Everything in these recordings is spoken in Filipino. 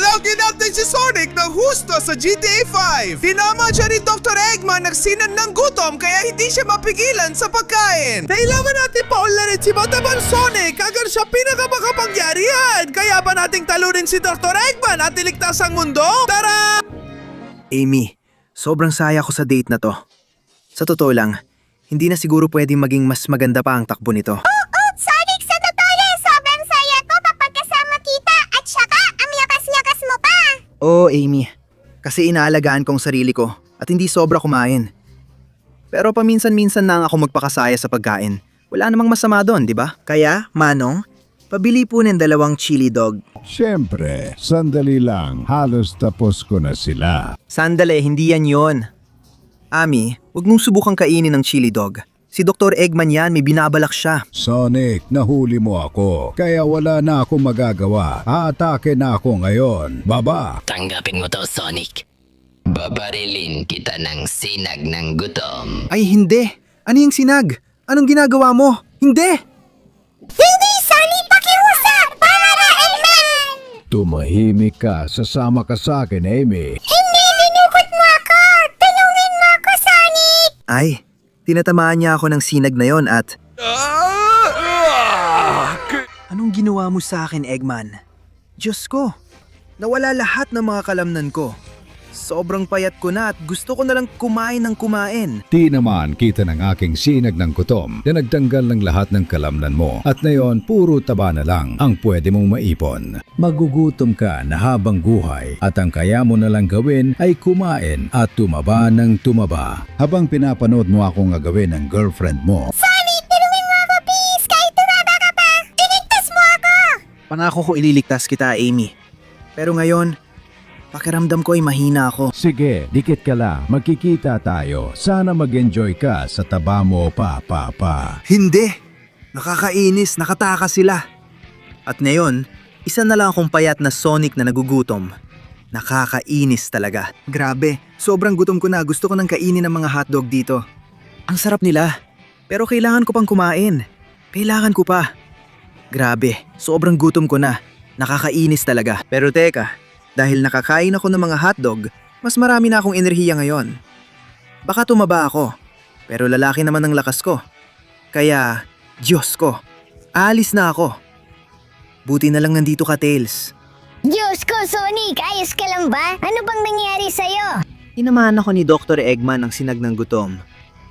Tinawagin natin si Sonic ng husto sa GTA 5. Tinama siya ni Dr. Eggman ng sinan ng gutom kaya hindi siya mapigilan sa pagkain. Kailangan natin paularin si Matabang Sonic agad siya pinakamakapangyarihan. Kaya ba nating talunin si Dr. Eggman at iligtas ang mundo? Tara! Amy, sobrang saya ko sa date na to. Sa totoo lang, hindi na siguro pwedeng maging mas maganda pa ang takbo nito. Sonic, sa totoo lang, sobrang saya ko kapag kasama kita at saka ang yakas-yakas mo pa. Oo, Amy. Kasi inaalagaan kong sarili ko at hindi sobra kumain. Pero paminsan-minsan na ako magpakasaya sa pagkain. Wala namang masama doon, di ba? Kaya, Manong, pabili po ng 2 chili dog. Siyempre, sandali lang. Halos tapos ko na sila. Sandali, hindi yan yon. Ami, huwag mong subukang kainin ng chili dog. Si Dr. Eggman yan, may binabalak siya. Sonic, nahuli mo ako. Kaya wala na akong magagawa. Aatake na ako ngayon. Baba! Tanggapin mo to, Sonic. Babarilin kita ng sinag ng gutom. Ay, hindi. Ano yung sinag? Anong ginagawa mo? Hindi! Hindi, Sonic, pakiusap! Para na, Eggman! Tumahimik ka. Sasama ka sa akin, Amy. Hindi, linukot mo ako! Tulungin mo ako, Sonic! Ay, tinatamaan niya ako ng sinag na yon at... Anong ginawa mo sa akin, Eggman? Diyos ko, nawala lahat ng mga kalamnan ko. Sobrang payat ko na at gusto ko na lang kumain ng kumain. Di naman kita ng aking sinag ng gutom na nagtanggal ng lahat ng kalamnan mo at ngayon puro taba na lang ang pwede mong maipon. Magugutom ka na habang buhay at ang kaya mo na lang gawin ay kumain at tumaba ng tumaba. Habang pinapanood mo akong gagawin ng girlfriend mo. Sonic, tulungin mo ako, please! Kahit tumaba ka pa! Iligtas mo ako! Pangako ko ililigtas kita, Amy. Pero ngayon, pakiramdam ko ay mahina ako. Sige, dikit ka lang. Magkikita tayo. Sana mag-enjoy ka sa taba mo pa. Hindi! Nakakainis, nakatakas sila. At ngayon, isa na lang akong payat na Sonic na nagugutom. Nakakainis talaga. Grabe, sobrang gutom ko na. Gusto ko nang kainin ng mga hotdog dito. Ang sarap nila. Pero kailangan ko pang kumain. Kailangan ko pa. Grabe, sobrang gutom ko na. Nakakainis talaga. Pero teka, dahil nakakain ako ng mga hotdog, mas marami na akong enerhiya ngayon. Baka tumaba ako, pero lalaki naman ang lakas ko. Kaya, Diyos ko, aalis na ako. Buti na lang nandito ka, Tails. Diyos ko, Sonic! Ayos ka lang ba? Ano bang nangyari sa'yo? Tinamaan ako ni Dr. Eggman ng sinag ng gutom.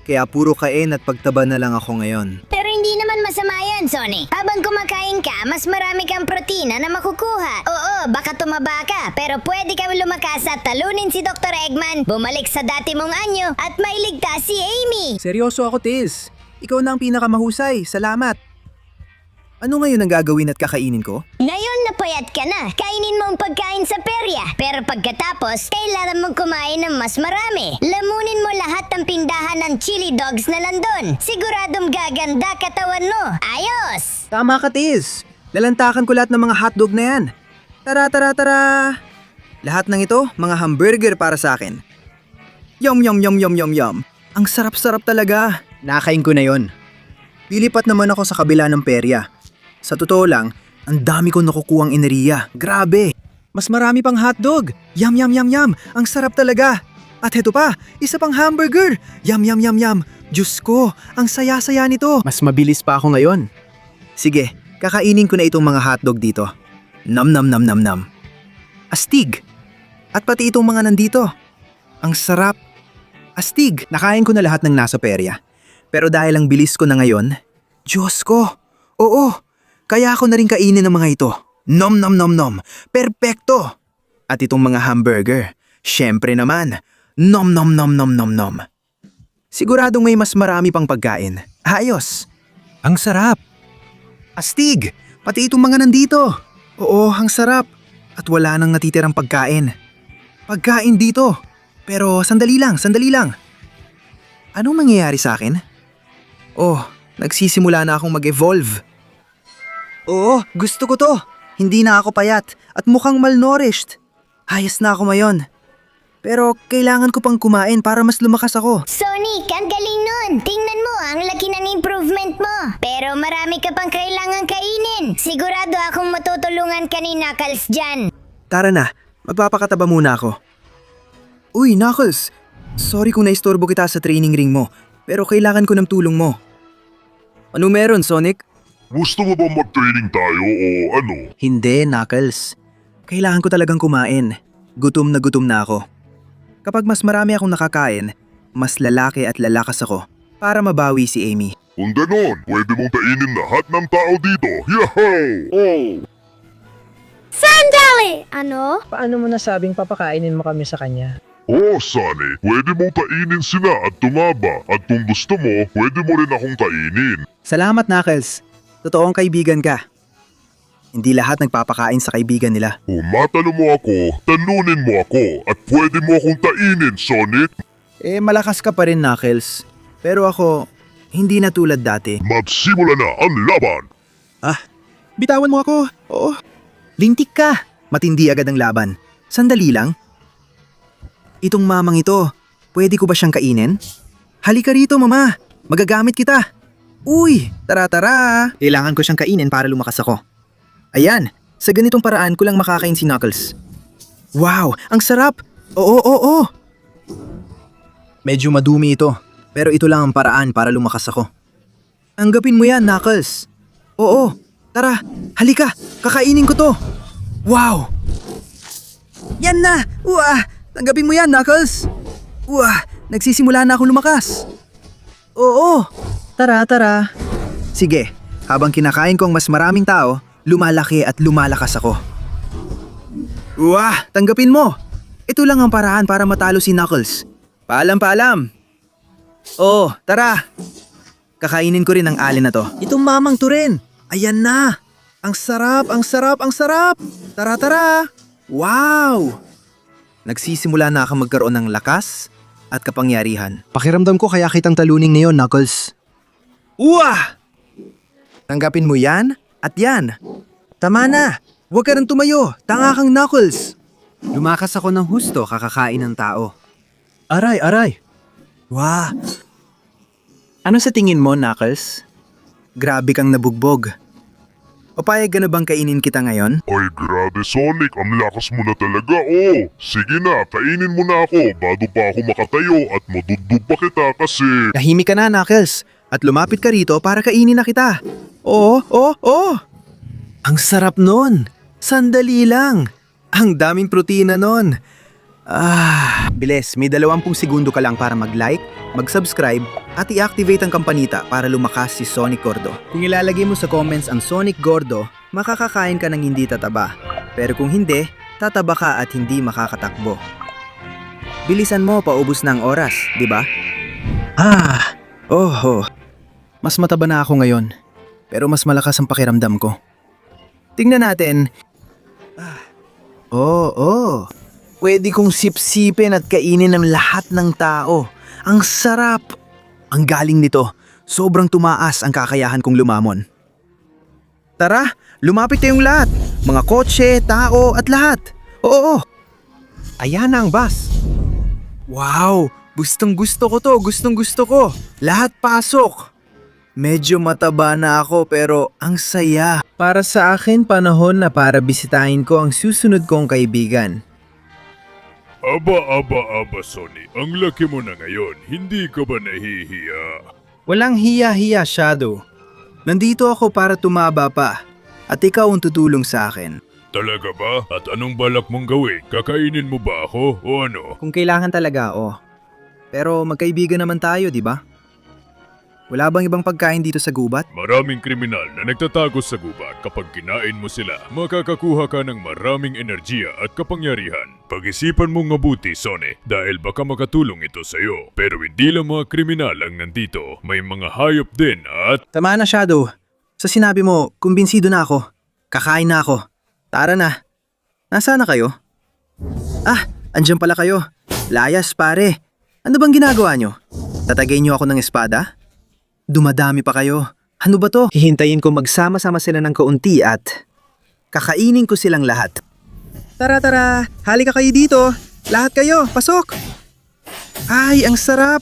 Kaya puro kain at pagtaba na lang ako ngayon. Pero hindi naman masama yan, Sonic. Habang kumakain ka, mas marami kang protina na makukuha. Oo, baka tumaba ka, pero pwede kang lumakas at talunin si Dr. Eggman, bumalik sa dati mong anyo at mailigtas si Amy. Seryoso ako, Tails. Ikaw na ang pinakamahusay. Salamat. Ano ngayon ang gagawin at kakainin ko? Ngayon napayat ka na, kainin mo ang pagkain sa perya. Pero pagkatapos, kailangan mong kumain ng mas marami. Lamunin mo lahat ng pindahan ng chili dogs na nandun. Siguradong gaganda katawan mo. Ayos! Tama ka, Tails. Lalantakan ko lahat ng mga hotdog na yan. Tara! Lahat ng ito, mga hamburger para sa akin. Yum! Ang sarap-sarap talaga. Nakain ko na yon. Lilipat naman ako sa kabila ng perya. Sa totoo lang, ang dami kong nakukuhang enerhiya. Grabe! Mas marami pang hotdog. Yum! Ang sarap talaga. At heto pa, isa pang hamburger. Yum! Diyos ko, ang saya-saya nito. Mas mabilis pa ako ngayon. Sige, kakainin ko na itong mga hotdog dito. Nam. Astig. At pati itong mga nandito. Ang sarap. Astig. Nakain ko na lahat ng nasa perya. Pero dahil ang bilis ko na ngayon, Diyos ko. Oo. Kaya ako na rin kainin ng mga ito. Nom. Perpekto. At itong mga hamburger. Syempre naman. Nom. Siguradong may mas marami pang pagkain. Ayos. Ang sarap. Astig. Pati itong mga nandito. Oo, ang sarap. At wala nang natitirang pagkain. Pagkain dito. Pero sandali lang. Anong nangyayari sa akin? Oh, nagsisimula na akong mag-evolve. Oo, gusto ko to. Hindi na ako payat at mukhang malnourished. Ayos na ako ngayon. Pero kailangan ko pang kumain para mas lumakas ako. Sonic, ang galing nun. Tingnan mo, ang laki ng improvement mo. Pero marami ka pang kailangan kainin. Sigurado akong matutulungan ka ni Knuckles dyan. Tara na, Magpapakataba muna ako. Uy, Knuckles! Sorry kung naistorbo kita sa training ring mo, pero kailangan ko ng tulong mo. Ano meron, Sonic? Gusto mo ba mag-training tayo o ano? Hindi, Knuckles. Kailangan ko talagang kumain. Gutom na ako. Kapag mas marami akong nakakain, mas lalaki at lalakas ako para mabawi si Amy. Kung ganon, pwede mong kainin lahat ng tao dito. Yahoo! Sandali! Ano? Paano mo nasabing papakainin mo kami sa kanya? Oh, Sunny, pwede mong kainin sila at tumaba. At kung gusto mo, pwede mo rin akong kainin. Salamat, Knuckles. Totoong kaibigan ka. Hindi lahat nagpapakain sa kaibigan nila. Kung matalo mo ako, talunin mo ako. At pwede mo akong kainin, Sonic. Malakas ka pa rin, Knuckles. Pero ako, hindi na tulad dati. Magsimula na ang laban! Bitawan mo ako. Oo. Lintik ka. Matindi agad ang laban. Sandali lang. Itong mamang ito, pwede ko ba siyang kainin? Halika rito, mama. Magagamit kita. Uy, tara. Kailangan ko siyang kainin para lumakas ako. Ayan, sa ganitong paraan ko lang makakain si Knuckles. Wow, ang sarap. Oo. Medyo madumi ito, pero ito lang ang paraan para lumakas ako. Tanggapin mo yan, Knuckles. Oo, tara, halika, kakainin ko to. Wow! Yan na! Tanggapin mo yan, Knuckles! Nagsisimula na akong lumakas. Oo! Tara. Sige, habang kinakain ko ang mas maraming tao, lumalaki at lumalakas ako. Tanggapin mo! Ito lang ang paraan para matalo si Knuckles. Paalam! Oo, tara! Kakainin ko rin ang alin na to. Itong mamang to rin! Ayan na! Ang sarap! Tara! Wow! Nagsisimula na akong magkaroon ng lakas at kapangyarihan. Pakiramdam ko kaya kitang taluning ngayon, Knuckles. Tanggapin mo yan at yan. Tama na! Huwag ka nang tumayo! Tanga kang, Knuckles! Lumakas ako ng husto kakakain ng tao. Aray! Ano sa tingin mo, Knuckles? Grabe kang nabugbog. O payag ka na bang kainin kita ngayon? Ay grabe, Sonic, ang lakas mo na talaga, oh! Sige na, kainin mo na ako bago pa ako makatayo at madudog pa kita kasi... Tahimik ka na, Knuckles, at lumapit ka rito para kainin na kita. Oo! Ang sarap nun! Sandali lang! Ang daming protina nun! Bilis, may 20 segundo ka lang para mag-like, mag-subscribe, at i-activate ang kampanita para lumakas si Sonic Gordo. Kung ilalagay mo sa comments ang Sonic Gordo, makakakain ka ng hindi tataba. Pero kung hindi, tataba ka at hindi makakatakbo. Bilisan mo, paubos na ang oras, di ba? Mas mataba na ako ngayon, pero mas malakas ang pakiramdam ko. Tingnan natin. Pwede kong sipsipin at kainin ng lahat ng tao. Ang sarap! Ang galing nito. Sobrang tumaas ang kakayahan kong lumamon. Tara, lumapit tayong lahat. Mga kotse, tao at lahat. Oo. Ayan na ang bus. Wow! Gustong gusto ko. Lahat pasok. Medyo mataba na ako pero ang saya. Para sa akin, panahon na para bisitahin ko ang susunod kong kaibigan. Aba, Sonic, ang laki mo na ngayon, hindi ka ba nahihiya? Walang hiya-hiya, Shadow. Nandito ako para tumaba pa. At ikaw ang tutulong sa akin. Talaga ba? At anong balak mong gawin? Kakainin mo ba ako o ano? Kung kailangan talaga, Pero magkaibigan naman tayo, di ba? Wala bang ibang pagkain dito sa gubat? Maraming kriminal na nagtatago sa gubat. Kapag kinain mo sila, makakakuha ka ng maraming enerhiya at kapangyarihan. Pag-isipan mong mabuti, Sonic, dahil baka makatulong ito sa'yo. Pero hindi lang mga kriminal ang nandito, may mga hayop din at... Tama na, Shadow. Sa sinabi mo, kumbinsido na ako. Kakain na ako. Tara na. Nasaan na kayo? Andyan pala kayo. Layas, pare. Ano bang ginagawa nyo? Tatagay nyo ako ng espada? Dumadami pa kayo. Ano ba to? Hihintayin ko magsama-sama sila ng kaunti at kakainin ko silang lahat. Tara, halika kayo dito. Lahat kayo, pasok. Ay, ang sarap.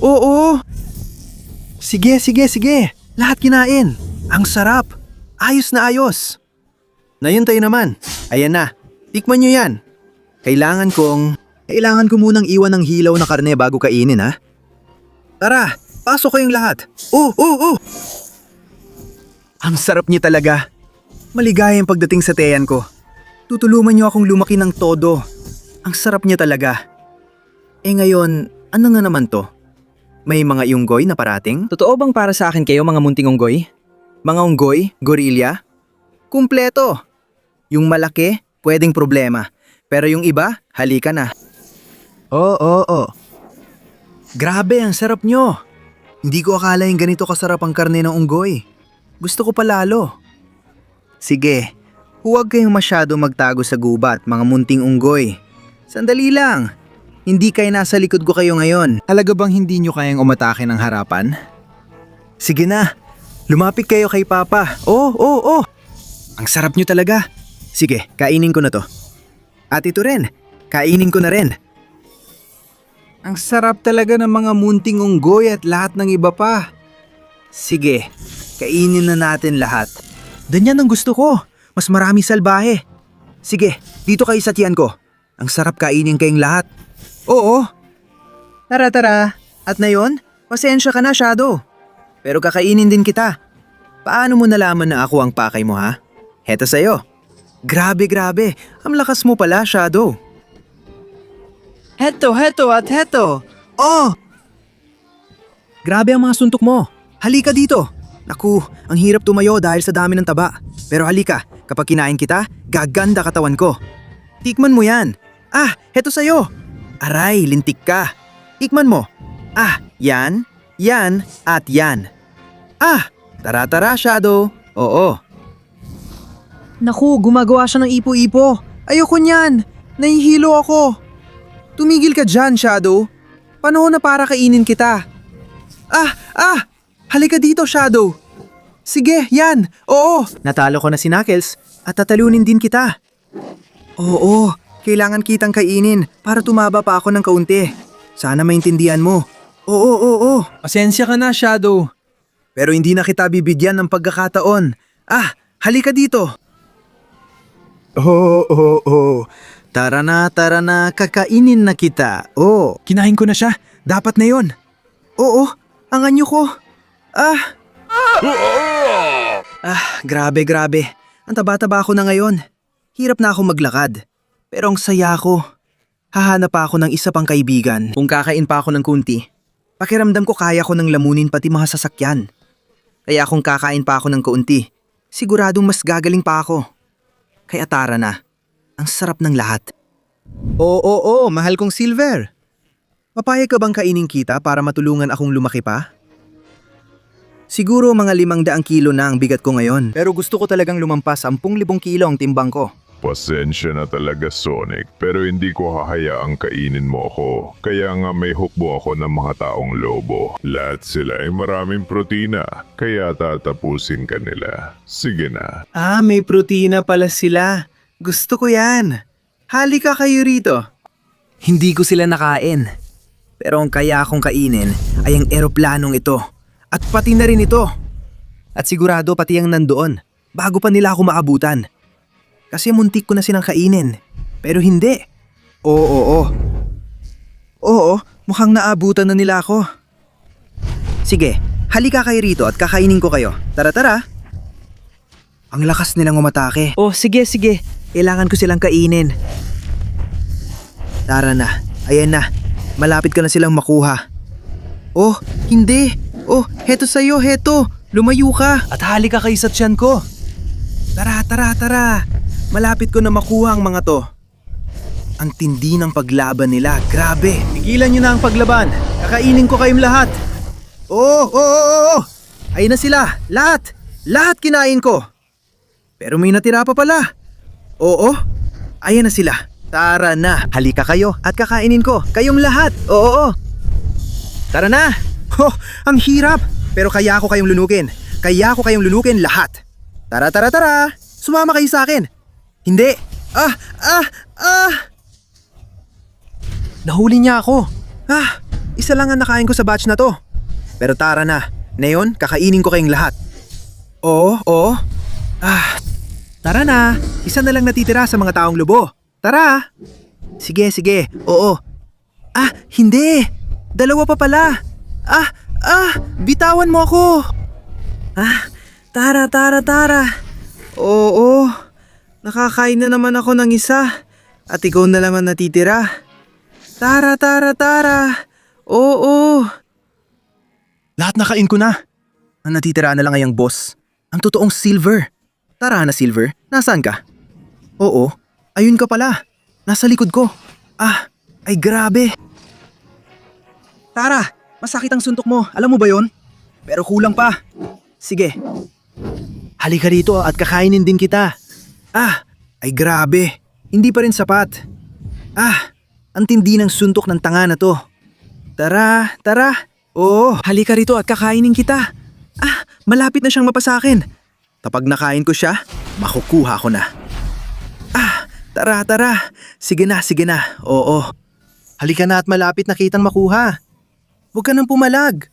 Oo. Sige. Lahat kinain. Ang sarap. Ayos na ayos. Ngayon tayo naman. Ayan na. Tikman nyo yan. Kailangan ko munang iwan ng hilaw na karne bago kainin, ha? Tara, pasok kayong lahat. Oh! Ang sarap niyo talaga. Maligayang pagdating sa teyan ko. Tutulungan niyo akong lumaki ng todo. Ang sarap niya talaga. Ngayon, ano nga naman to? May mga unggoy na parating? Totoo bang para sa akin kayo mga munting unggoy? Mga unggoy? Gorilya? Kumpleto. Yung malaki, pwedeng problema. Pero yung iba, halika na. Oo. Grabe, ang sarap nyo. Hindi ko akala yung ganito kasarap ang karne ng unggoy. Gusto ko pa lalo. Sige, huwag kayong masyado magtago sa gubat, mga munting unggoy. Sandali lang. Hindi kayo nasa likod ko kayo ngayon. Talaga bang hindi nyo kayang umatake ng harapan? Sige na, lumapit kayo kay Papa. Oo. Ang sarap nyo talaga. Sige, kainin ko na to. At ito rin, kainin ko na rin. Ang sarap talaga ng mga munting unggoy at lahat ng iba pa. Sige, kainin na natin lahat. Ganyan ang gusto ko. Mas marami salbahe. Sige, dito kayo sa tiyan ko. Ang sarap kainin kayong lahat. Oo. Tara. At na yon, pasensya ka na, Shadow. Pero kakainin din kita. Paano mo nalaman na ako ang pakay mo, ha? Heto sa'yo. Grabe. Ang lakas mo pala, Shadow. Heto. Oh! Grabe ang mga suntok mo. Halika dito. Naku, ang hirap tumayo dahil sa dami ng taba. Pero halika, kapag kinain kita, gaganda katawan ko. Tikman mo yan. Heto sa'yo. Aray, lintik ka. Tikman mo. Yan, at yan. Tara, Shadow. Oo. Naku, gumagawa siya ng ipo-ipo. Ayoko niyan. Nahihilo ako. Tumigil ka dyan, Shadow. Panahon na para kainin kita. Halika dito, Shadow. Sige, yan. Oo. Natalo ko na si Knuckles at tatalunin din kita. Oo, kailangan kitang kainin para tumaba pa ako ng kaunti. Sana maintindihan mo. Oo. Pasensya ka na, Shadow. Pero hindi na kita bibigyan ng pagkakataon. Halika dito. Oo. Tara na, kakainin na kita. Kinain ko na siya. Dapat na yon. Oo, ang anyo ko. Grabe. Ang taba-taba ako na ngayon. Hirap na ako maglakad. Pero ang saya ko. Hahanap pa ako ng isa pang kaibigan. Kung kakain pa ako ng kunti, pakiramdam ko kaya ko ng lamunin pati mga sasakyan. Kaya kung kakain pa ako ng kaunti, siguradong mas gagaling pa ako. Kaya tara na. Ang sarap ng lahat. Oo, mahal kong Silver. Papayag ka bang kainin kita para matulungan akong lumaki pa? Siguro mga 500 kilo na ang bigat ko ngayon. Pero gusto ko talagang lumampas 10,000 kilo ang timbang ko. Pasensya na talaga, Sonic, pero hindi ko hahayaang kainin mo ako. Kaya nga may hukbo ako ng mga taong lobo. Lahat sila ay maraming protina, kaya tatapusin ka nila. Sige na. May protina pala sila. Gusto ko yan. Halika kayo rito. Hindi ko sila nakain. Pero ang kaya akong kainin ay ang eroplanong ito. At pati na rin ito. At sigurado pati ang nandoon, bago pa nila ako maabutan. Kasi muntik ko na silang kainin. Pero hindi. Oo, mukhang naabutan na nila ako. Sige, halika kayo rito at kakainin ko kayo. Tara. Ang lakas nilang umatake. Sige. Kailangan ko silang kainin. Tara na. Ayan na. Malapit ka na silang makuha. Hindi. Heto sa'yo, heto. Lumayo ka. At halika kayo sa tiyan ko. Tara. Malapit ko na makuha ang mga to. Ang tindi ng paglaban nila. Grabe. Tigilan nyo na ang paglaban. Kakainin ko kayong lahat. Ayun na sila. Lahat kinain ko. Pero may natira pa pala. Ayan na sila. Tara na. Halika kayo at kakainin ko. Kayong lahat. Tara na. Ang hirap. Pero kaya ko kayong lunukin lahat. Tara. Sumama kayo sa akin. Hindi. Nahuli niya ako. Isa lang ang nakain ko sa batch na to. Pero tara na. Ngayon, kakainin ko kayong lahat. Tara na. Isa na lang natitira sa mga taong lubo. Tara! Sige, sige. Oo. Ah, hindi! Dalawa pa pala! Bitawan mo ako! Tara. Oo. Nakakain na naman ako ng isa. At ikaw na naman natitira. Tara. Oo. Lahat nakain ko na. Ang natitira na lang ay ang boss. Ang totoong Silver. Tara na, Silver. Nasaan ka? Oo. Ayun ka pala. Nasa likod ko. Ay grabe. Tara, masakit ang suntok mo. Alam mo ba yon? Pero kulang pa. Sige. Halika rito at kakainin din kita. Ay grabe. Hindi pa rin sapat. Ang tindi ng suntok ng tanga na to. Tara. Oo, halika rito at kakainin kita. Malapit na siyang mapasakin. Kapag nakain ko siya, makukuha ko na. Tara. Sige na. Oo. Halika na at malapit na kitang makuha. Huwag ka nang pumalag.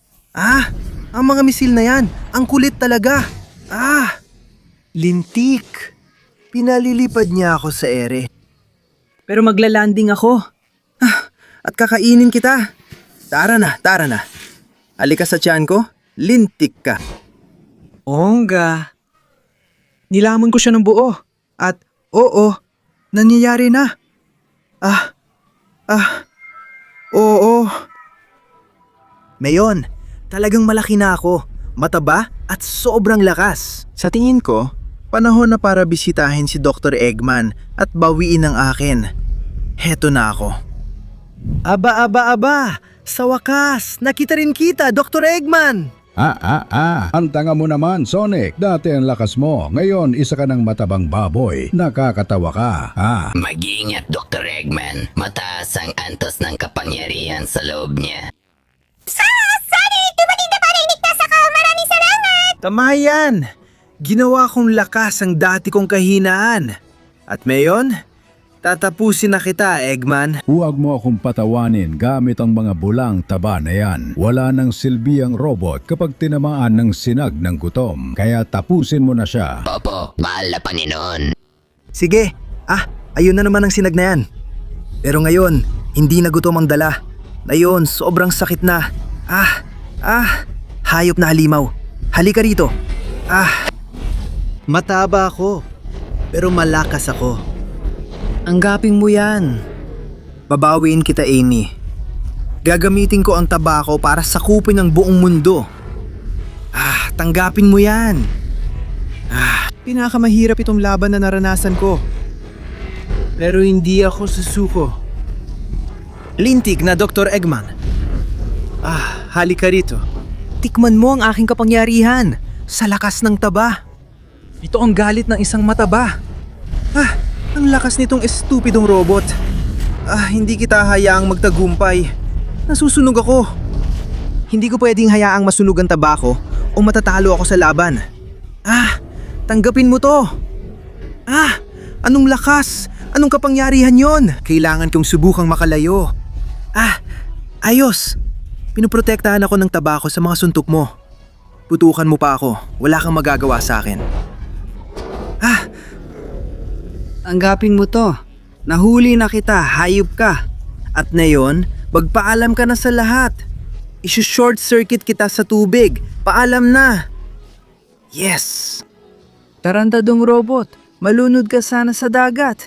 Ang mga misil na yan, ang kulit talaga. Lintik. Pinalilipad niya ako sa ere. Pero maglalanding ako. At kakainin kita. Tara na. Halika sa tiyan ko, lintik ka. Ongga. Nilamon ko siya ng buo. At oo, nangyayari na. Oo. Mayon, talagang malaki na ako. Mataba at sobrang lakas. Sa tingin ko, panahon na para bisitahin si Dr. Eggman at bawiin ang akin. Heto na ako. Aba. Sa wakas, nakita rin kita, Dr. Eggman. Ang tanga mo naman, Sonic. Dati ang lakas mo. Ngayon, isa ka ng matabang baboy. Nakakatawa ka, Mag-iingat, Dr. Eggman. Mataas ang antos ng kapangyarihan sa loob niya. Sonic! Dumating na para iligtas ako! Maraming salamat! Tama yan. Ginawa kong lakas ang dati kong kahinaan. At mayon, tatapusin na kita, Eggman. Huwag mo akong patawanin gamit ang mga bulang taba na yan. Wala nang silbi ang robot kapag tinamaan ng sinag ng gutom. Kaya tapusin mo na siya. Opo, mahal na Panginoon. Sige. Ayun na naman ang sinag na yan. Pero ngayon, hindi na gutom ang dala. Ngayon, sobrang sakit na. Hayop na halimaw. Halika rito. Mataba ako. Pero malakas ako. Anggapin mo yan. Babawiin kita, Amy. Gagamitin ko ang tabako para sakupin ang buong mundo. Tanggapin mo yan. Pinakamahirap itong laban na naranasan ko. Pero hindi ako susuko. Lintik na Dr. Eggman. Halika rito. Tikman mo ang aking kapangyarihan sa lakas ng taba. Ito ang galit ng isang mataba. Ang lakas nitong estupidong robot. Hindi kita hayaang magtagumpay. Nasusunog ako. Hindi ko pwedeng hayaang masunog ang tabako o matatalo ako sa laban. Tanggapin mo to. Anong lakas? Anong kapangyarihan yon? Kailangan kong subukang makalayo. Ayos. Pinoprotektahan ako ng tabako sa mga suntok mo. Putukan mo pa ako. Wala kang magagawa sa akin. Anggapin mo to. Nahuli na kita, hayop ka. At ngayon, magpaalam ka na sa lahat. Isu-short circuit kita sa tubig. Paalam na. Yes. Tarantadong robot, malunod ka sana sa dagat.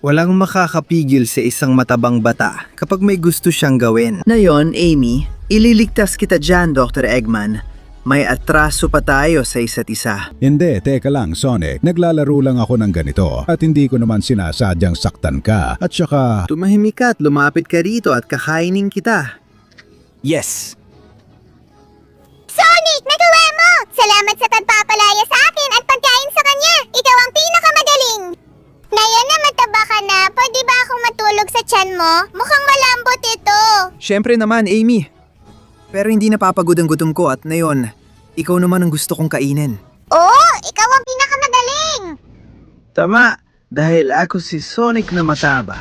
Walang makakapigil sa isang matabang bata kapag may gusto siyang gawin. Ngayon, Amy, ililigtas kita dyan, Dr. Eggman. May atraso pa tayo sa isa't isa. Hindi, teka lang, Sonic. Naglalaro lang ako ng ganito at hindi ko naman sinasadyang saktan ka. At saka... Tumahimik ka at lumapit ka rito at kakainin kita. Yes. Sonic, nagawa mo! Salamat sa pagpapalaya sa akin at pagkain sa kanya! Ikaw ang pinakamagaling! Ngayon na mataba ka na, pwede ba akong matulog sa tiyan mo? Mukhang malambot ito! Siyempre naman, Amy. Pero hindi napapagod ang gutom ko at ngayon, ikaw naman ang gusto kong kainin. Oo! Ikaw ang pinakamagaling! Tama, dahil ako si Sonic na mataba.